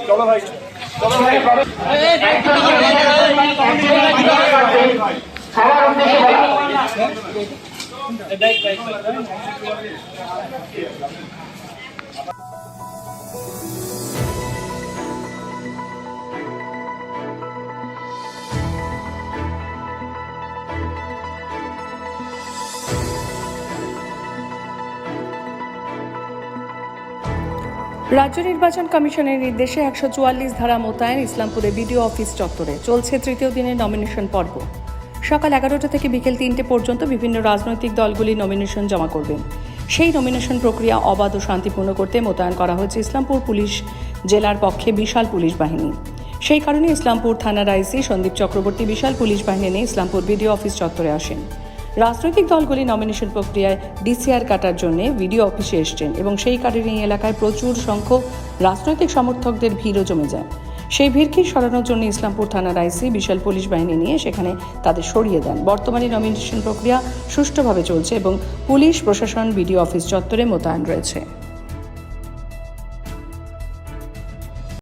চলো ভাই চলো ভাই সবার উদ্দেশ্যে বলা রাজ্য নির্বাচন কমিশনের নির্দেশে 144 ধারা মোতায়েন ইসলামপুরে বিডিও অফিস চত্বরে চলছে তৃতীয় দিনের নমিনেশন পর্ব। সকাল 11টা থেকে বিকেল 3টে পর্যন্ত বিভিন্ন রাজনৈতিক দলগুলি নমিনেশন জমা করবেন। সেই নমিনেশন প্রক্রিয়া অবাধ ও শান্তিপূর্ণ করতে মোতায়েন করা হয়েছে ইসলামপুর পুলিশ জেলার পক্ষে বিশাল পুলিশ বাহিনী। সেই কারণে ইসলামপুর থানার আইসি সন্দীপ চক্রবর্তী বিশাল পুলিশ বাহিনী নিয়ে ইসলামপুর বিডিও অফিস চত্বরে আসেন। রাজনৈতিক দলগুলি নমিনেশন প্রক্রিয়ায় ডিসিআর কাটার জন্য ভিডিও অফিসে এসছেন এবং সেই কারণে এই এলাকায় প্রচুর সংখ্যক রাজনৈতিক সমর্থকদের ভিড়ও জমে যায়। সেই ভিড়কে সরানোর জন্য ইসলামপুর থানার আইসি বিশাল পুলিশ বাহিনী নিয়ে সেখানে তাদের সরিয়ে দেন। বর্তমানে নমিনেশন প্রক্রিয়া সুষ্ঠুভাবে চলছে এবং পুলিশ প্রশাসন বিডিও অফিস চত্বরে মোতায়েন রয়েছে।